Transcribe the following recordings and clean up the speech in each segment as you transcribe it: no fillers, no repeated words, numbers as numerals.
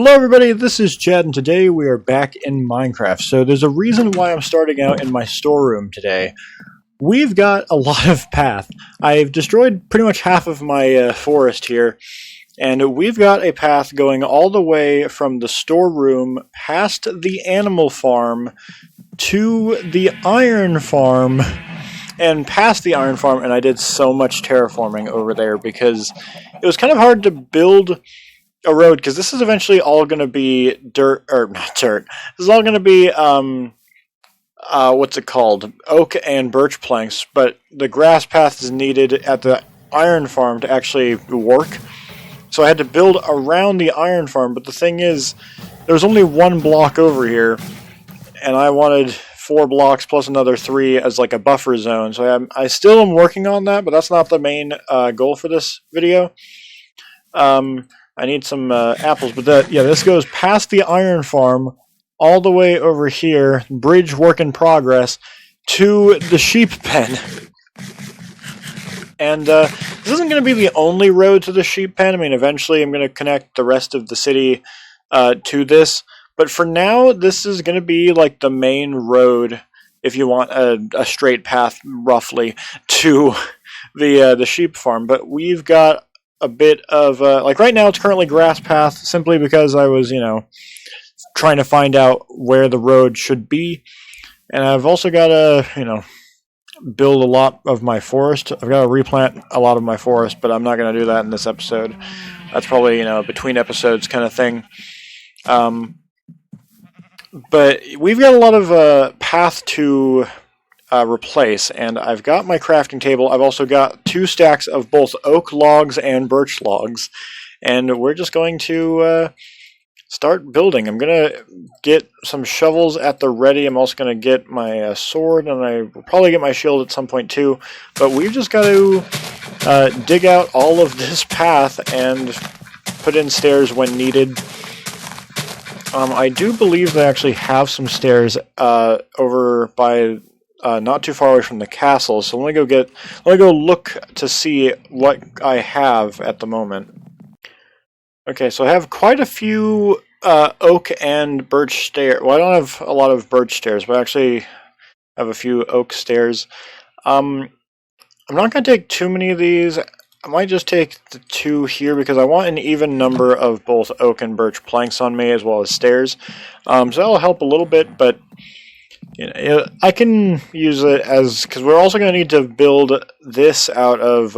Hello everybody, this is Chad, and today we are back in Minecraft. So there's a reason why I'm starting out in my storeroom today. We've got a lot of path. I've destroyed pretty much half of my forest here, and we've got a path going all the way from the storeroom past the animal farm to the iron farm, and past the iron farm, and I did so much terraforming over there because it was kind of hard to build a road, because this is eventually all going to be dirt, or not dirt, this is all going to be, what's it called, oak and birch planks, but the grass path is needed at the iron farm to actually work, so I had to build around the iron farm, but the thing is, there's only one block over here, and I wanted 4 blocks plus another 3 as like a buffer zone, so I still am working on that, but that's not the main goal for this video. I need some apples, but this goes past the iron farm, all the way over here, bridge work in progress, to the sheep pen. And this isn't going to be the only road to the sheep pen. I mean, eventually I'm going to connect the rest of the city to this, but for now, this is going to be like the main road, if you want a straight path, roughly, to the sheep farm. But we've got a bit of, like right now it's currently grass path, simply because I was, trying to find out where the road should be. And I've also got to, build a lot of my forest. I've got to replant a lot of my forest, but I'm not going to do that in this episode. That's probably, between episodes kind of thing. But we've got a lot of path to replace, and I've got my crafting table. I've also got 2 stacks of both oak logs and birch logs, and we're just going to start building. I'm going to get some shovels at the ready. I'm also going to get my sword, and I will probably get my shield at some point too, but we've just got to dig out all of this path and put in stairs when needed. I do believe they actually have some stairs over by not too far away from the castle, so let me go look to see what I have at the moment. Okay, so I have quite a few oak and birch stairs. Well, I don't have a lot of birch stairs, but I actually have a few oak stairs. I'm not going to take too many of these. I might just take the 2 here because I want an even number of both oak and birch planks on me, as well as stairs. So that'll help a little bit, but I can use it as, because we're also going to need to build this out of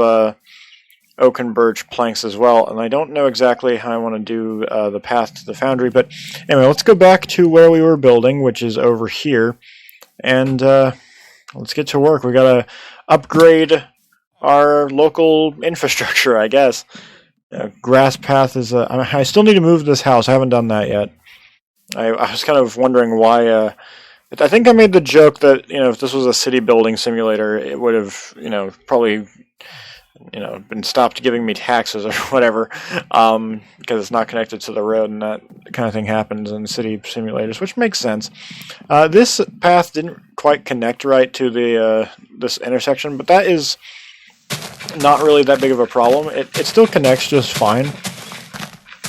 oak and birch planks as well, and I don't know exactly how I want to do the path to the foundry, but anyway, let's go back to where we were building, which is over here, and let's get to work. We got to upgrade our local infrastructure, I guess. Grass path is I still need to move this house. I haven't done that yet. I was kind of wondering why. I think I made the joke that, if this was a city building simulator, it would have, probably, been stopped giving me taxes or whatever, because it's not connected to the road, and that kind of thing happens in city simulators, which makes sense. This path didn't quite connect right to the this intersection, but that is not really that big of a problem. It still connects just fine.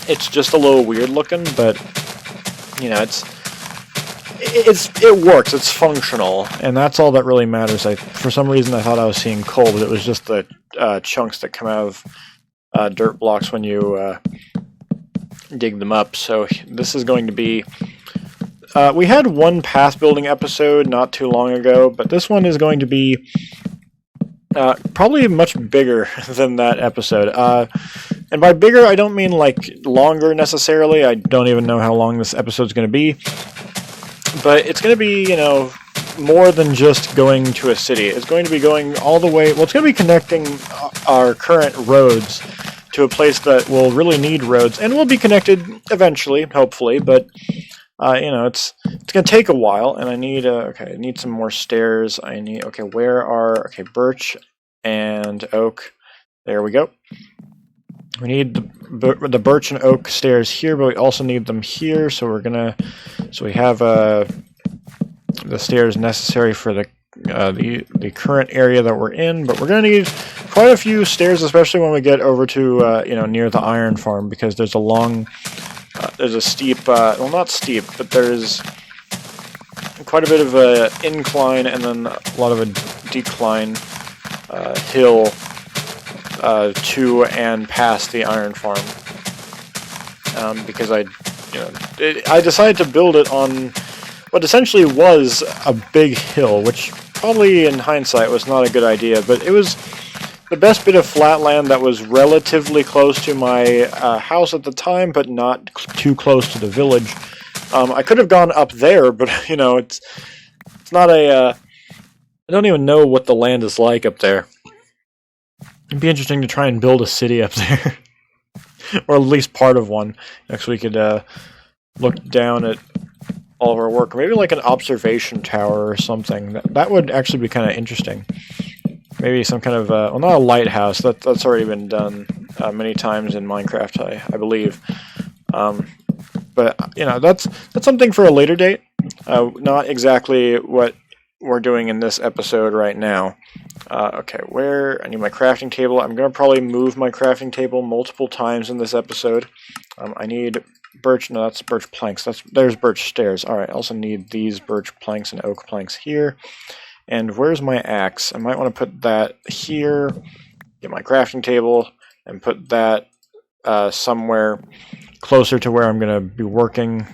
It's just a little weird looking, but, it works, it's functional, and that's all that really matters. For some reason I thought I was seeing coal, but it was just the chunks that come out of dirt blocks when you dig them up. So this is going to be... we had one path building episode not too long ago, but this one is going to be probably much bigger than that episode. And by bigger, I don't mean like longer necessarily. I don't even know how long this episode's going to be. But it's going to be, more than just going to a city. It's going to be going all the way... Well, it's going to be connecting our current roads to a place that will really need roads. And we'll be connected eventually, hopefully. But, it's going to take a while. And I need... I need some more stairs. Okay, birch and oak. There we go. We need the birch and oak stairs here, but we also need them here, so we're gonna... So we have the stairs necessary for the current area that we're in, but we're gonna need quite a few stairs, especially when we get over to near the iron farm, because there's a long there's a steep, well, not steep, but there's quite a bit of a incline and then a lot of a decline hill to and past the iron farm. Because I decided to build it on what essentially was a big hill, which probably in hindsight was not a good idea, but it was the best bit of flat land that was relatively close to my house at the time, but not too close to the village. I could have gone up there, but it's not a. I don't even know what the land is like up there. It'd be interesting to try and build a city up there. Or at least part of one. Next we could look down at all of our work. Maybe like an observation tower or something. That would actually be kind of interesting. Maybe some kind of, well, not a lighthouse. That's already been done many times in Minecraft, I believe. But, that's something for a later date. Not exactly what we're doing in this episode right now. Okay, I need my crafting table. I'm going to probably move my crafting table multiple times in this episode. I need birch, no, that's birch planks. There's birch stairs. Alright, I also need these birch planks and oak planks here. And where's my axe? I might want to put that here, get my crafting table, and put that somewhere closer to where I'm going to be working.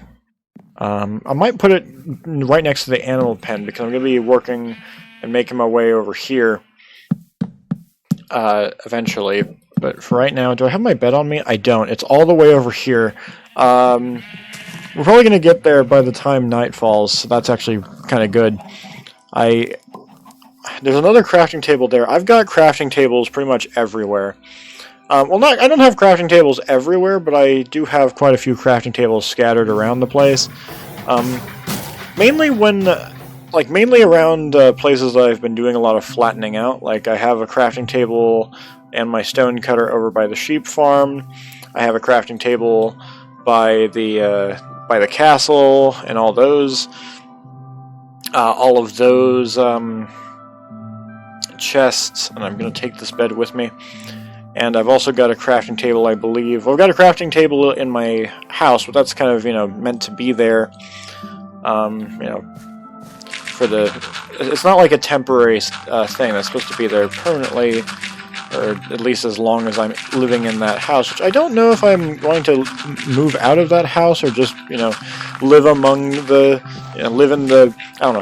I might put it right next to the animal pen because I'm going to be working and making my way over here eventually. But for right now, do I have my bed on me? I don't. It's all the way over here. We're probably going to get there by the time night falls, so that's actually kind of good. There's another crafting table there. I've got crafting tables pretty much everywhere. I don't have crafting tables everywhere, but I do have quite a few crafting tables scattered around the place. Mainly around places that I've been doing a lot of flattening out. Like I have a crafting table and my stone cutter over by the sheep farm. I have a crafting table by the castle and all those chests. And I'm going to take this bed with me. And I've also got a crafting table, I believe. Well, I've got a crafting table in my house, but that's kind of, meant to be there. It's not like a temporary thing that's supposed to be there permanently, or at least as long as I'm living in that house, which I don't know if I'm going to move out of that house or just, live among live in the,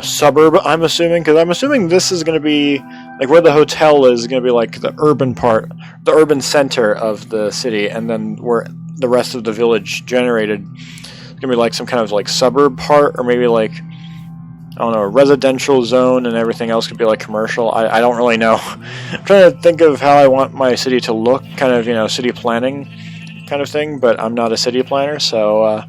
suburb, I'm assuming, because I'm assuming this is going to be, like, where the hotel is going to be, like, the urban part, the urban center of the city, and then where the rest of the village generated, it's going to be, like, some kind of, like, suburb part, or maybe, like, a residential zone, and everything else could be, like, commercial. I don't really know. I'm trying to think of how I want my city to look, kind of, city planning kind of thing, but I'm not a city planner, so,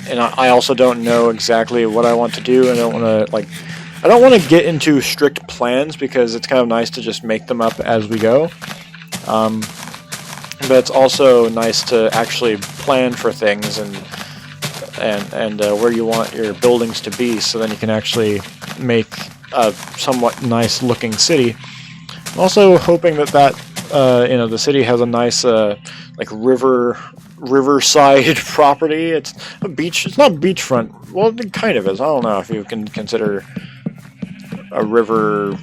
and I also don't know exactly what I want to do. I don't want to get into strict plans because it's kind of nice to just make them up as we go. But it's also nice to actually plan for things and where you want your buildings to be, so then you can actually make a somewhat nice looking city. I'm also hoping that the city has a nice riverside property. It's a beach. It's not beachfront. Well, it kind of is. I don't know if you can consider a river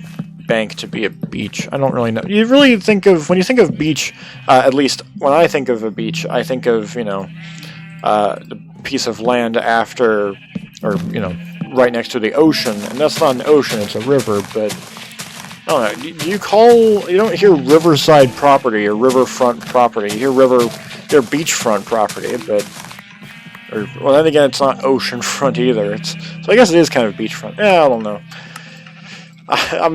bank to be a beach. I don't really know. You really when you think of beach, at least when I think of a beach, I think of, the piece of land after, or, right next to the ocean. And that's not an ocean, it's a river, but I don't know. You don't hear riverside property or riverfront property. You hear beachfront property, then again, it's not oceanfront either. So I guess it is kind of beachfront. Yeah, I don't know. I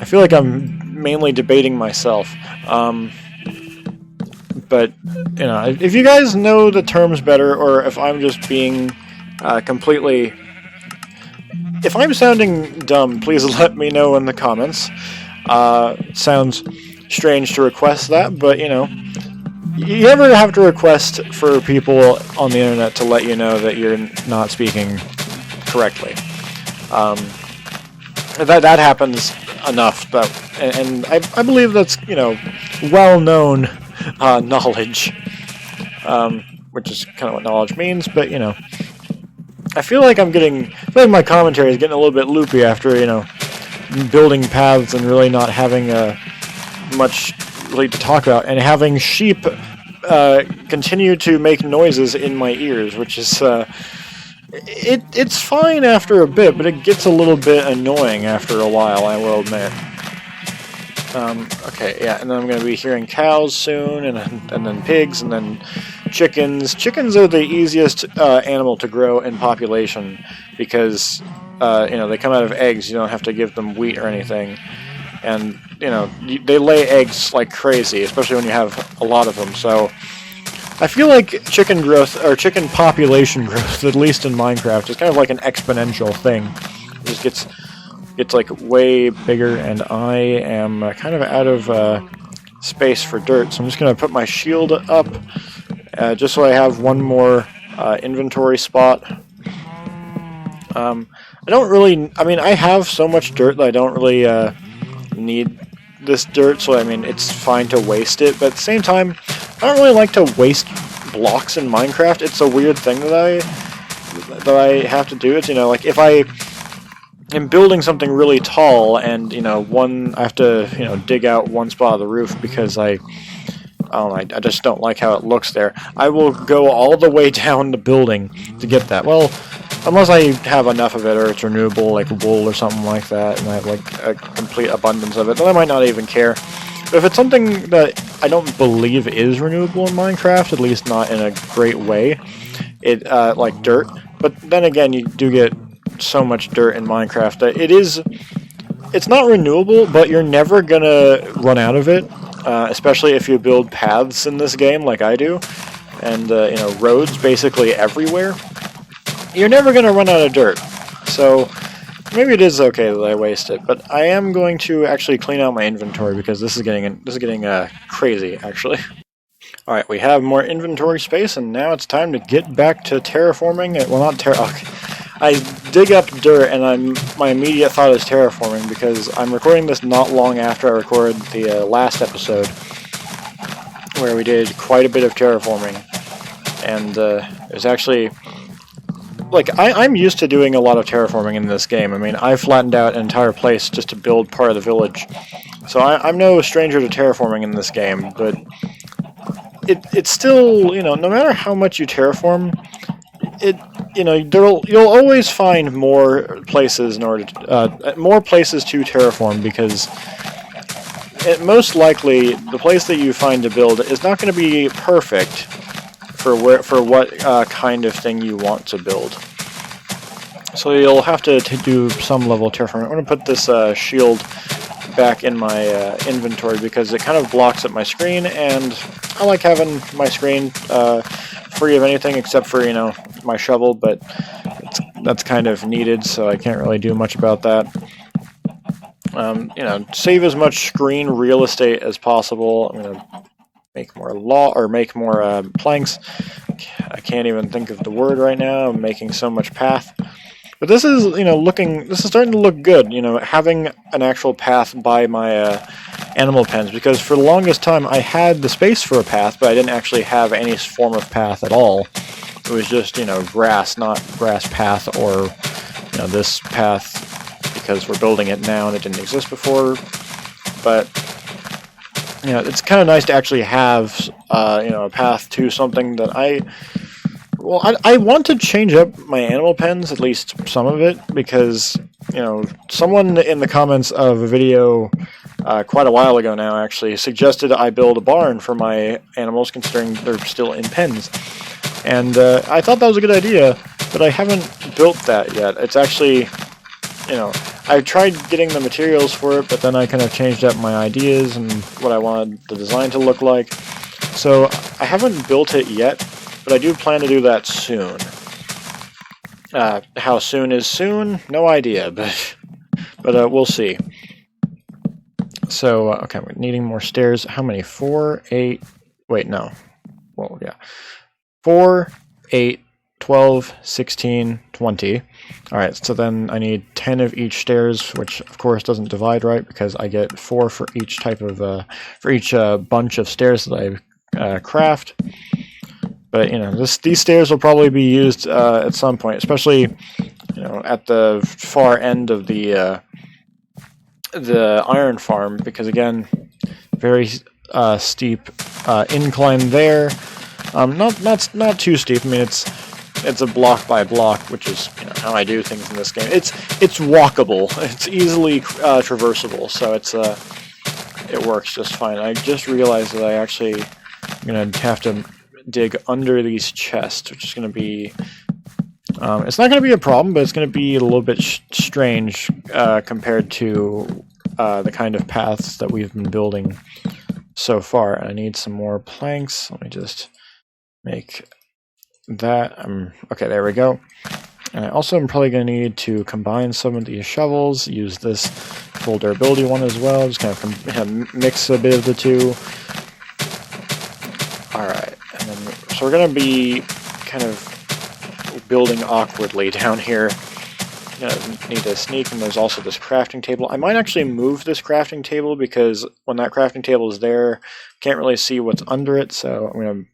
feel like I'm mainly debating myself. But, if you guys know the terms better, or if I'm just being completely... If I'm sounding dumb, please let me know in the comments. It sounds strange to request that, but, you never have to request for people on the internet to let you know that you're not speaking correctly. That happens enough, and I believe that's, well known knowledge, which is kind of what knowledge means. But you know, I feel like my commentary is getting a little bit loopy after building paths and really not having much really to talk about, and having sheep continue to make noises in my ears, which is it's fine after a bit, but it gets a little bit annoying after a while, I will admit. Okay, yeah, and then I'm going to be hearing cows soon, and then pigs, and then chickens. Chickens are the easiest animal to grow in population because they come out of eggs. You don't have to give them wheat or anything, and they lay eggs like crazy, especially when you have a lot of them. So I feel like chicken growth, or chicken population growth, at least in Minecraft, is kind of like an exponential thing. It just gets like way bigger, and I am kind of out of space for dirt, so I'm just going to put my shield up just so I have one more inventory spot. I have so much dirt that I don't really need this dirt, so it's fine to waste it, but at the same time, I don't really like to waste blocks in Minecraft. It's a weird thing that I have to do. It's like if I am building something really tall and I have to dig out one spot of the roof because I just don't like how it looks there. I will go all the way down the building to get that. Well, unless I have enough of it, or it's renewable, like wool or something like that, and I have like a complete abundance of it, then I might not even care. But if it's something that I don't believe is renewable in Minecraft, at least not in a great way, like dirt. But then again, you do get so much dirt in Minecraft that it's not renewable, but you're never gonna run out of it, especially if you build paths in this game like I do, and roads basically everywhere. You're never gonna run out of dirt, so maybe it is okay that I waste it. But I am going to actually clean out my inventory because this is getting crazy actually. All right, we have more inventory space, and now it's time to get back to terraforming. I dig up dirt, and my immediate thought is terraforming because I'm recording this not long after I recorded the last episode where we did quite a bit of terraforming, and it was actually I'm used to doing a lot of terraforming in this game. I flattened out an entire place just to build part of the village, so I'm no stranger to terraforming in this game. But it's still no matter how much you terraform, you'll always find more places to terraform, because most likely the place that you find to build is not going to be perfect for what kind of thing you want to build. So you'll have to do some level of terraforming. I'm going to put this shield back in my inventory because it kind of blocks up my screen, and I like having my screen free of anything except for my shovel, but that's kind of needed, so I can't really do much about that. Save as much screen real estate as possible. I'm gonna make more planks. I can't even think of the word right now. I'm making so much path. But this is, this is starting to look good, having an actual path by my animal pens, because for the longest time I had the space for a path, but I didn't actually have any form of path at all. It was just, grass, not grass path, or, this path, because we're building it now and it didn't exist before. But, it's kind of nice to actually have, a path to something that I want to change up my animal pens, at least some of it, because, someone in the comments of a video quite a while ago now actually suggested I build a barn for my animals, considering they're still in pens. And I thought that was a good idea, but I haven't built that yet. It's actually, I tried getting the materials for it, but then I kind of changed up my ideas and what I wanted the design to look like. So I haven't built it yet, but I do plan to do that soon. How soon is soon? No idea, but we'll see. So, okay, we're needing more stairs. How many? 4, 8... Wait, no. Well, yeah. 4, 8, 12, 16, 20. Alright, so then I need 10 of each stairs, which of course doesn't divide right because I get 4 for each type of, for each bunch of stairs that I craft. But, you know, these stairs will probably be used at some point, especially, you know, at the far end of the iron farm, because again, very steep incline there. Not too steep. I mean, it's a block by block, which is, you know, how I do things in this game. It's walkable. It's easily traversable, so it works just fine. I just realized that I actually am gonna have to dig under these chests, which is gonna be. It's not gonna be a problem, but it's gonna be a little bit strange compared to the kind of paths that we've been building so far. I need some more planks. Let me just make that. Okay, there we go. And I also am probably going to need to combine some of these shovels, use this full durability one as well, just kind of mix a bit of the two. Alright, and then, so we're going to be kind of building awkwardly down here. Need to sneak, and there's also this crafting table. I might actually move this crafting table because when that crafting table is there, can't really see what's under it, so I'm going to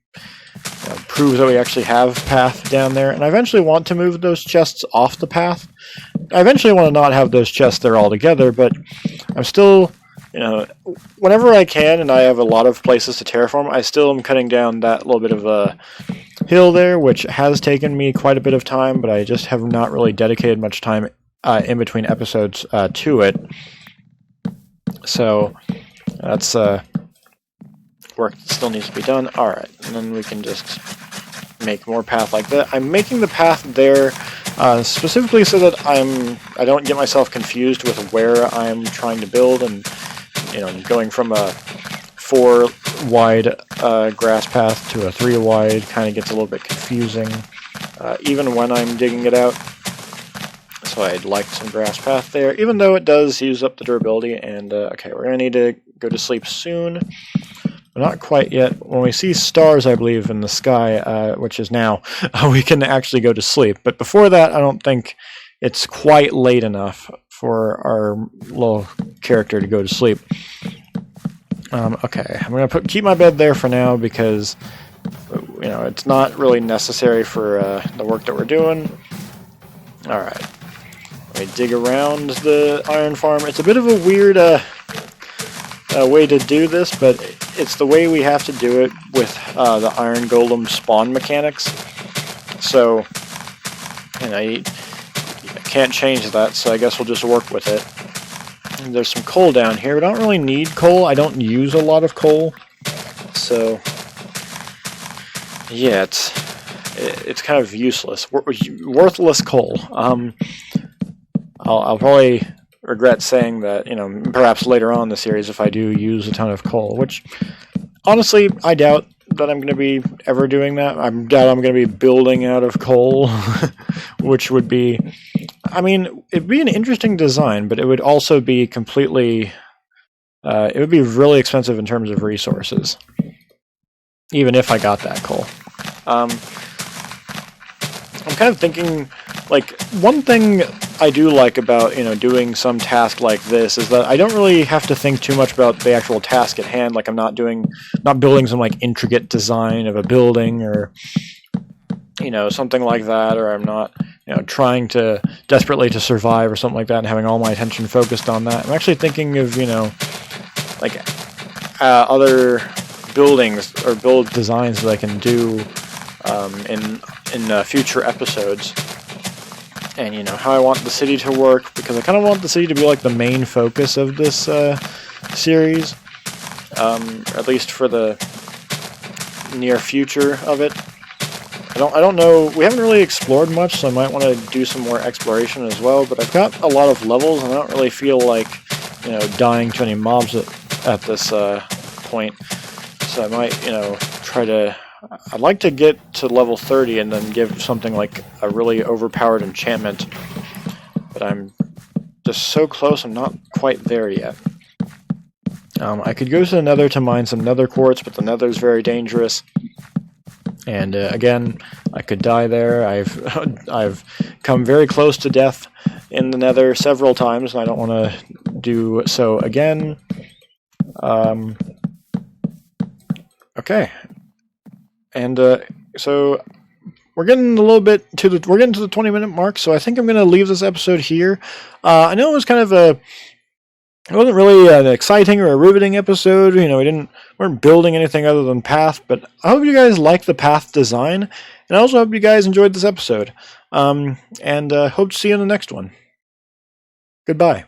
prove that we actually have path down there. And I eventually want to move those chests off the path. I eventually want to not have those chests there altogether, but I'm still, you know, whenever I can, and I have a lot of places to terraform, I still am cutting down that little bit of a hill there, which has taken me quite a bit of time, but I just have not really dedicated much time in between episodes to it. So that's work that still needs to be done. Alright, and then we can just make more path like that. I'm making the path there specifically so that I don't get myself confused with where I'm trying to build, and, you know, going from a 4 wide grass path to a 3 wide kind of gets a little bit confusing even when I'm digging it out. So I'd like some grass path there, even though it does use up the durability. And okay, we're going to need to go to sleep soon. But not quite yet. When we see stars, I believe, in the sky, which is now, we can actually go to sleep. But before that, I don't think it's quite late enough for our little character to go to sleep. Okay, I'm going to keep my bed there for now because, you know, it's not really necessary for the work that we're doing. Alright. Let me dig around the iron farm. It's a bit of a weird way to do this, but it's the way we have to do it with the iron golem spawn mechanics. So, you know, you can't change that, so I guess we'll just work with it. And there's some coal down here. We don't really need coal. I don't use a lot of coal. So, yeah, it's kind of useless. Worthless coal. I'll probably regret saying that, you know, perhaps later on in the series if I do use a ton of coal, which, honestly, I doubt that I'm going to be ever doing that. I doubt I'm going to be building out of coal, which would be, I mean, it'd be an interesting design, but it would also be completely, it would be really expensive in terms of resources, even if I got that coal. I'm kind of thinking, like, one thing I do like about, you know, doing some task like this is that I don't really have to think too much about the actual task at hand. Like, I'm not building some, like, intricate design of a building or, you know, something like that, or I'm not, you know, trying to desperately to survive or something like that and having all my attention focused on that. I'm actually thinking of, you know, like, other buildings or build designs that I can do in future episodes. And, you know, how I want the city to work, because I kind of want the city to be like the main focus of this series, at least for the near future of it. I don't know, we haven't really explored much, so I might want to do some more exploration as well, but I've got a lot of levels, and I don't really feel like, you know, dying to any mobs at this point, so I might, you know, try to, I'd like to get to level 30 and then give something like a really overpowered enchantment, but I'm just so close, I'm not quite there yet. I could go to the nether to mine some nether quartz, but the nether's very dangerous. And again, I could die there. I've come very close to death in the Nether several times, and I don't want to do so again. Okay, and so we're getting a little bit to the 20-minute mark. So I think I'm going to leave this episode here. I know it was kind of it wasn't really an exciting or a riveting episode. You know, weren't building anything other than path, but I hope you guys like the path design, and I also hope you guys enjoyed this episode. And hope to see you in the next one. Goodbye.